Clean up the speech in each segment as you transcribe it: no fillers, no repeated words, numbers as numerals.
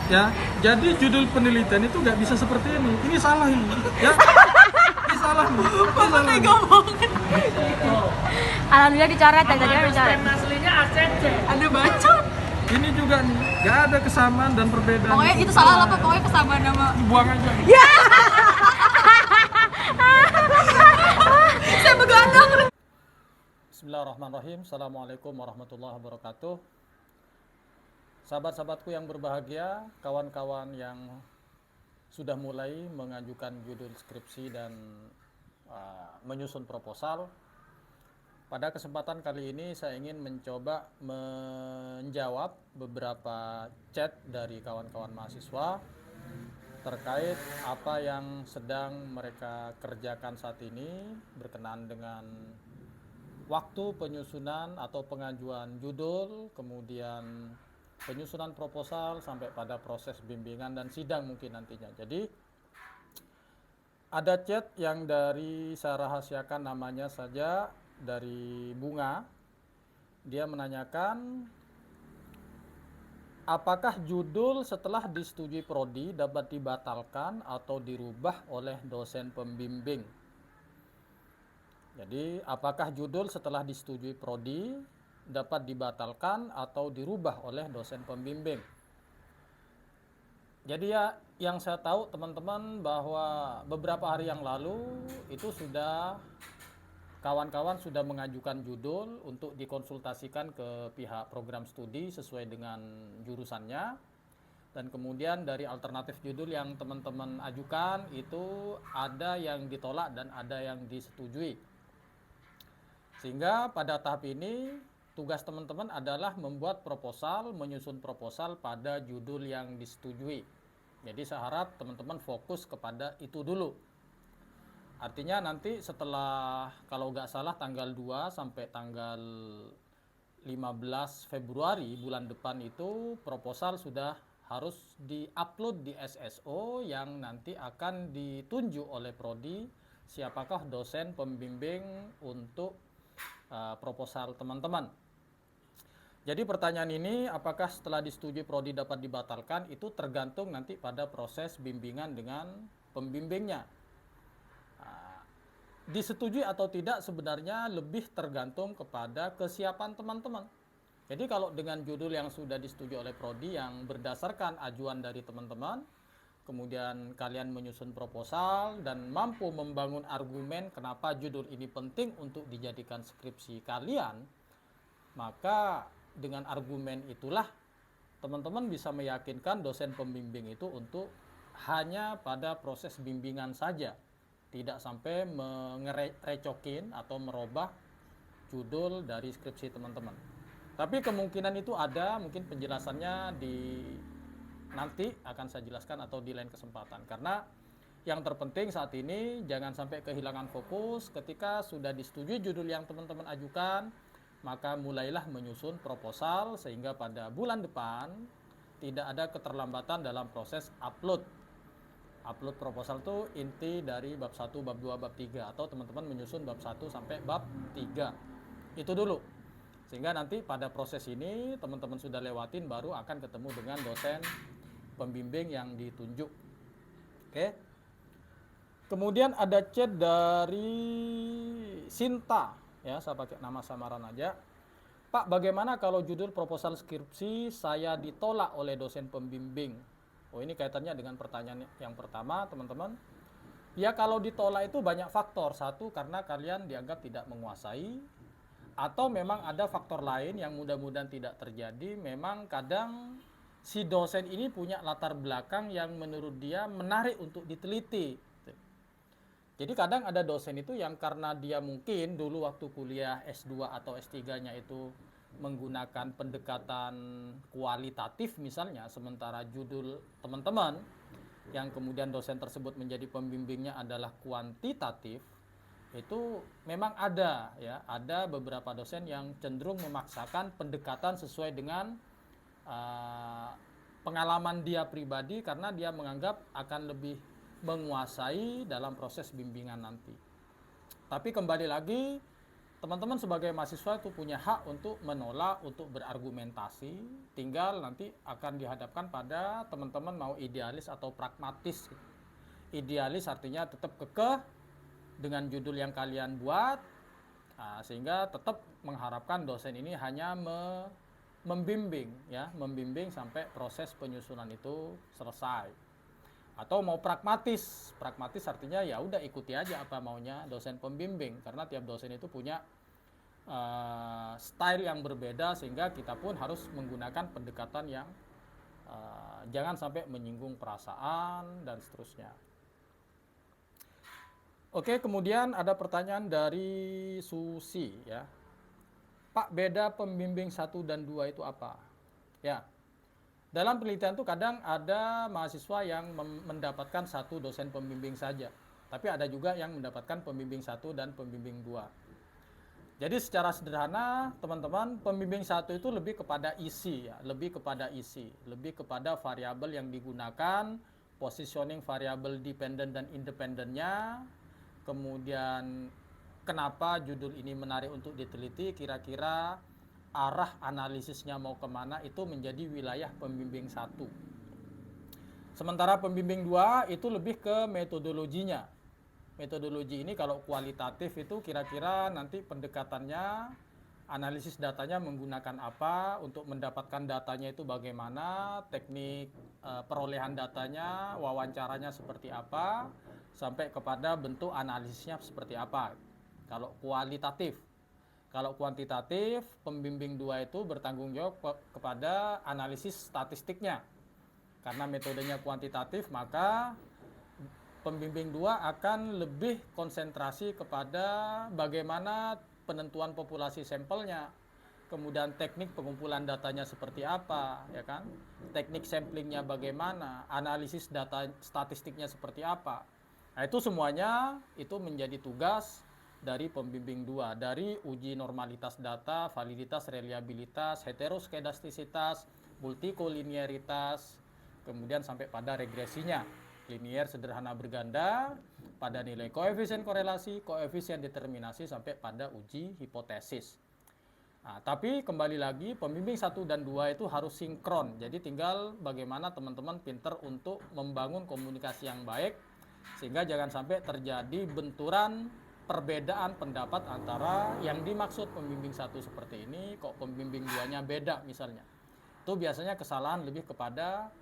Ya, jadi judul penelitian itu nggak bisa seperti ini. Ini salah ini. Ya, ini salah nih. Ini salah nih. Alhamdulillah dicoret tadi kan dicoret. Aslinya ACC. Ada bacot. Ini juga nih, nggak ada kesamaan dan perbedaan. Pokoknya itu salah apa pokoknya kesamaan nama. Buang aja. Saya begadang. Bismillahirrahmanirrahim. Assalamualaikum warahmatullahi wabarakatuh. Sahabat-sahabatku yang berbahagia, kawan-kawan yang sudah mulai mengajukan judul skripsi dan menyusun proposal. Pada kesempatan kali ini saya ingin mencoba menjawab beberapa chat dari kawan-kawan mahasiswa terkait apa yang sedang mereka kerjakan saat ini berkenaan dengan waktu penyusunan atau pengajuan judul, kemudian penyusunan proposal sampai pada proses bimbingan dan sidang mungkin nantinya. Jadi ada chat yang dari saya rahasiakan namanya saja, dari Bunga. Dia menanyakan, apakah judul setelah disetujui prodi dapat dibatalkan atau dirubah oleh dosen pembimbing? Jadi, apakah judul setelah disetujui prodi dapat dibatalkan atau dirubah oleh dosen pembimbing? Jadi ya, yang saya tahu teman-teman bahwa beberapa hari yang lalu itu sudah kawan-kawan sudah mengajukan judul untuk dikonsultasikan ke pihak program studi sesuai dengan jurusannya. Dan kemudian dari alternatif judul yang teman-teman ajukan itu ada yang ditolak dan ada yang disetujui. Sehingga pada tahap ini tugas teman-teman adalah membuat proposal, menyusun proposal pada judul yang disetujui. Jadi saya harap teman-teman fokus kepada itu dulu. Artinya nanti setelah, kalau nggak salah tanggal 2 sampai tanggal 15 Februari bulan depan itu proposal sudah harus di-upload di SSO yang nanti akan ditunjuk oleh prodi siapakah dosen pembimbing untuk proposal teman-teman. Jadi pertanyaan ini, apakah setelah disetujui prodi dapat dibatalkan, itu tergantung nanti pada proses bimbingan dengan pembimbingnya. Disetujui atau tidak sebenarnya lebih tergantung kepada kesiapan teman-teman. Jadi kalau dengan judul yang sudah disetujui oleh prodi yang berdasarkan ajuan dari teman-teman, kemudian kalian menyusun proposal dan mampu membangun argumen kenapa judul ini penting untuk dijadikan skripsi kalian, maka dengan argumen itulah teman-teman bisa meyakinkan dosen pembimbing itu untuk hanya pada proses bimbingan saja, tidak sampai mengerecokin atau merubah judul dari skripsi teman-teman. Tapi kemungkinan itu ada, mungkin penjelasannya nanti akan saya jelaskan atau di lain kesempatan. Karena yang terpenting saat ini jangan sampai kehilangan fokus ketika sudah disetujui judul yang teman-teman ajukan, maka mulailah menyusun proposal sehingga pada bulan depan tidak ada keterlambatan dalam proses upload proposal itu inti dari bab 1, bab 2, bab 3 atau teman-teman menyusun bab 1 sampai bab 3. Itu dulu. Sehingga nanti pada proses ini teman-teman sudah lewatin baru akan ketemu dengan dosen pembimbing yang ditunjuk. Oke. Kemudian ada chat dari Sinta, ya, saya pakai nama samaran aja. Pak, bagaimana kalau judul proposal skripsi saya ditolak oleh dosen pembimbing? Oh, ini kaitannya dengan pertanyaan yang pertama, teman-teman. Ya, kalau ditolak itu banyak faktor. Satu, karena kalian dianggap tidak menguasai, atau memang ada faktor lain yang mudah-mudahan tidak terjadi. Memang kadang si dosen ini punya latar belakang yang menurut dia menarik untuk diteliti. Jadi kadang ada dosen itu yang karena dia mungkin dulu waktu kuliah S2 atau S3-nya itu menggunakan pendekatan kualitatif misalnya, sementara judul teman-teman yang kemudian dosen tersebut menjadi pembimbingnya adalah kuantitatif, itu memang ada ya, ada beberapa dosen yang cenderung memaksakan pendekatan sesuai dengan pengalaman dia pribadi karena dia menganggap akan lebih menguasai dalam proses bimbingan nanti. Tapi kembali lagi, teman-teman sebagai mahasiswa itu punya hak untuk menolak, untuk berargumentasi. Tinggal nanti akan dihadapkan pada teman-teman mau idealis atau pragmatis. Idealis artinya tetap kekeh dengan judul yang kalian buat, sehingga tetap mengharapkan dosen ini hanya membimbing, ya, membimbing sampai proses penyusunan itu selesai. Atau mau pragmatis, pragmatis artinya ya udah ikuti aja apa maunya dosen pembimbing, karena tiap dosen itu punya style yang berbeda, sehingga kita pun harus menggunakan pendekatan yang jangan sampai menyinggung perasaan dan seterusnya. Oke, kemudian ada pertanyaan dari Susi, ya. Pak, beda pembimbing 1 dan 2 itu apa? Ya. Dalam penelitian itu kadang ada mahasiswa yang mendapatkan 1 dosen pembimbing saja, tapi ada juga yang mendapatkan pembimbing 1 dan pembimbing 2. Jadi secara sederhana, teman-teman, pembimbing 1 itu lebih kepada isi, ya, lebih kepada isi, lebih kepada variabel yang digunakan, positioning variabel dependent dan independennya, kemudian kenapa judul ini menarik untuk diteliti, kira-kira arah analisisnya mau kemana, itu menjadi wilayah pembimbing 1. Sementara pembimbing 2 itu lebih ke metodologinya. Metodologi ini kalau kualitatif itu kira-kira nanti pendekatannya, analisis datanya menggunakan apa, untuk mendapatkan datanya itu bagaimana, teknik perolehan datanya, wawancaranya seperti apa, sampai kepada bentuk analisisnya seperti apa. Kalau kualitatif. Kalau kuantitatif, pembimbing 2 itu bertanggung jawab kepada analisis statistiknya. Karena metodenya kuantitatif, maka pembimbing 2 akan lebih konsentrasi kepada bagaimana penentuan populasi sampelnya, kemudian teknik pengumpulan datanya seperti apa, ya kan? Teknik samplingnya bagaimana, analisis data statistiknya seperti apa. Nah, itu semuanya itu menjadi tugas dari pembimbing 2, dari uji normalitas data, validitas, reliabilitas, heteroskedastisitas, multikolinearitas, kemudian sampai pada regresinya, linier, sederhana, berganda, pada nilai koefisien korelasi, koefisien determinasi, sampai pada uji hipotesis. Nah, tapi kembali lagi, pembimbing 1 dan 2 itu harus sinkron, jadi tinggal bagaimana teman-teman pinter untuk membangun komunikasi yang baik, sehingga jangan sampai terjadi benturan perbedaan pendapat antara yang dimaksud pembimbing 1 seperti ini, kok pembimbing 2-nya beda misalnya. Itu biasanya kesalahan lebih kepada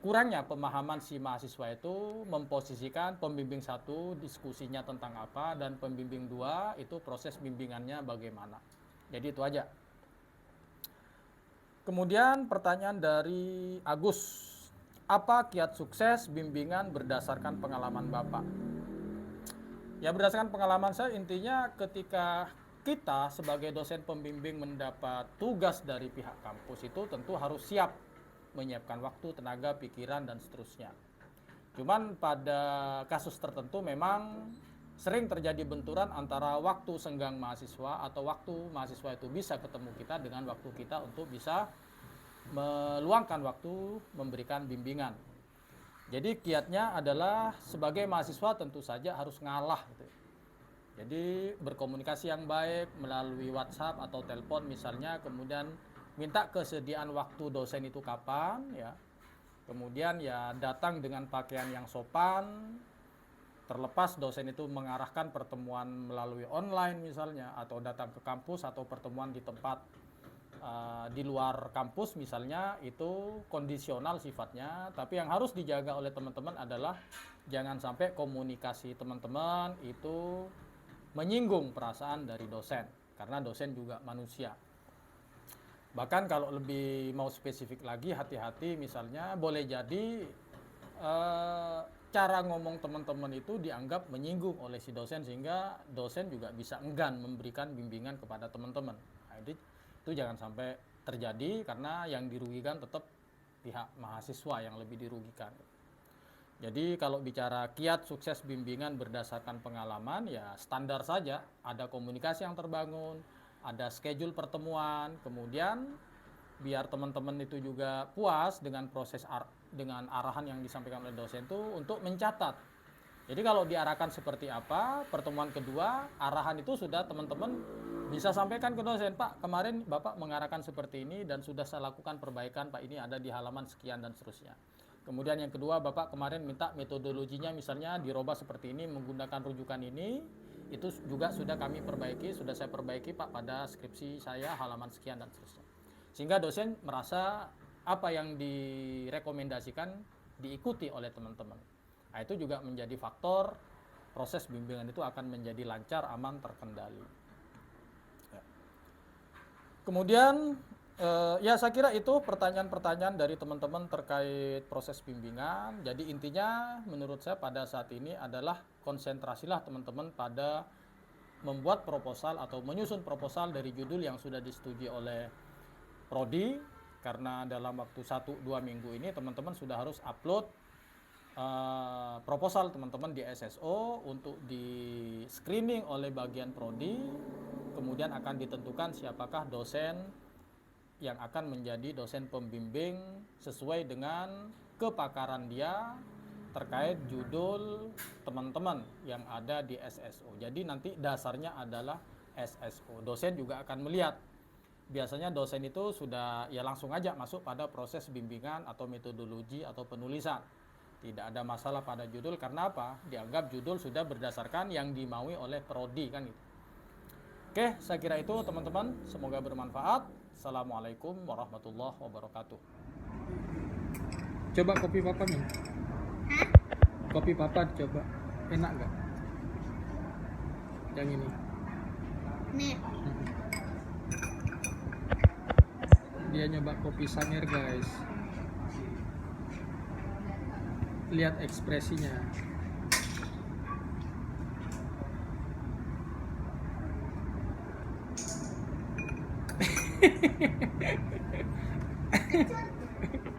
kurangnya pemahaman si mahasiswa itu memposisikan pembimbing 1 diskusinya tentang apa, dan pembimbing 2 itu proses bimbingannya bagaimana. Jadi itu aja. Kemudian pertanyaan dari Agus. Apa kiat sukses bimbingan berdasarkan pengalaman Bapak? Ya, berdasarkan pengalaman saya, intinya ketika kita sebagai dosen pembimbing mendapat tugas dari pihak kampus itu tentu harus siap menyiapkan waktu, tenaga, pikiran, dan seterusnya. Cuman pada kasus tertentu memang sering terjadi benturan antara waktu senggang mahasiswa atau waktu mahasiswa itu bisa ketemu kita dengan waktu kita untuk bisa meluangkan waktu memberikan bimbingan. Jadi kiatnya adalah sebagai mahasiswa tentu saja harus ngalah gitu. Jadi berkomunikasi yang baik melalui WhatsApp atau telepon misalnya, kemudian minta kesediaan waktu dosen itu kapan, ya. Kemudian ya datang dengan pakaian yang sopan, terlepas dosen itu mengarahkan pertemuan melalui online misalnya, atau datang ke kampus, atau pertemuan di tempat di luar kampus misalnya, itu kondisional sifatnya. Tapi yang harus dijaga oleh teman-teman adalah jangan sampai komunikasi teman-teman itu menyinggung perasaan dari dosen, karena dosen juga manusia. Bahkan kalau lebih mau spesifik lagi, hati-hati misalnya boleh jadi cara ngomong teman-teman itu dianggap menyinggung oleh si dosen, sehingga dosen juga bisa enggan memberikan bimbingan kepada teman-teman. Nah, itu jangan sampai terjadi, karena yang dirugikan tetap pihak mahasiswa yang lebih dirugikan. Jadi kalau bicara kiat sukses bimbingan berdasarkan pengalaman, ya standar saja, ada komunikasi yang terbangun, ada schedule pertemuan, kemudian biar teman-teman itu juga puas dengan proses dengan arahan yang disampaikan oleh dosen itu, untuk mencatat Jadi kalau diarahkan seperti apa, pertemuan kedua, arahan itu sudah teman-teman bisa sampaikan ke dosen, Pak, kemarin Bapak mengarahkan seperti ini dan sudah saya lakukan perbaikan, Pak, ini ada di halaman sekian dan seterusnya. Kemudian yang kedua, Bapak kemarin minta metodologinya misalnya dirubah seperti ini, menggunakan rujukan ini, itu juga sudah kami perbaiki, sudah saya perbaiki, Pak, pada skripsi saya halaman sekian dan seterusnya. Sehingga dosen merasa apa yang direkomendasikan diikuti oleh teman-teman. Nah, itu juga menjadi faktor proses bimbingan itu akan menjadi lancar, aman, terkendali. Ya. Kemudian ya saya kira itu pertanyaan-pertanyaan dari teman-teman terkait proses bimbingan. Jadi intinya menurut saya pada saat ini adalah konsentrasilah teman-teman pada membuat proposal atau menyusun proposal dari judul yang sudah disetujui oleh Prodi, karena dalam waktu 1-2 minggu ini teman-teman sudah harus upload proposal teman-teman di SSO untuk di screening oleh bagian Prodi, kemudian akan ditentukan siapakah dosen yang akan menjadi dosen pembimbing sesuai dengan kepakaran dia terkait judul teman-teman yang ada di SSO. Jadi nanti dasarnya adalah SSO. Dosen juga akan melihat. Biasanya dosen itu sudah ya langsung aja masuk pada proses bimbingan atau metodologi atau penulisan. Tidak ada masalah pada judul, karena apa? Dianggap judul sudah berdasarkan yang dimaui oleh Prodi kan gitu. Oke, saya kira itu teman-teman, semoga bermanfaat. Assalamualaikum warahmatullahi wabarakatuh. Coba kopi papa nih. Kopi papa coba. Enak nggak? Yang ini. Nih. Dia nyoba kopi Sanger, guys. Lihat ekspresinya.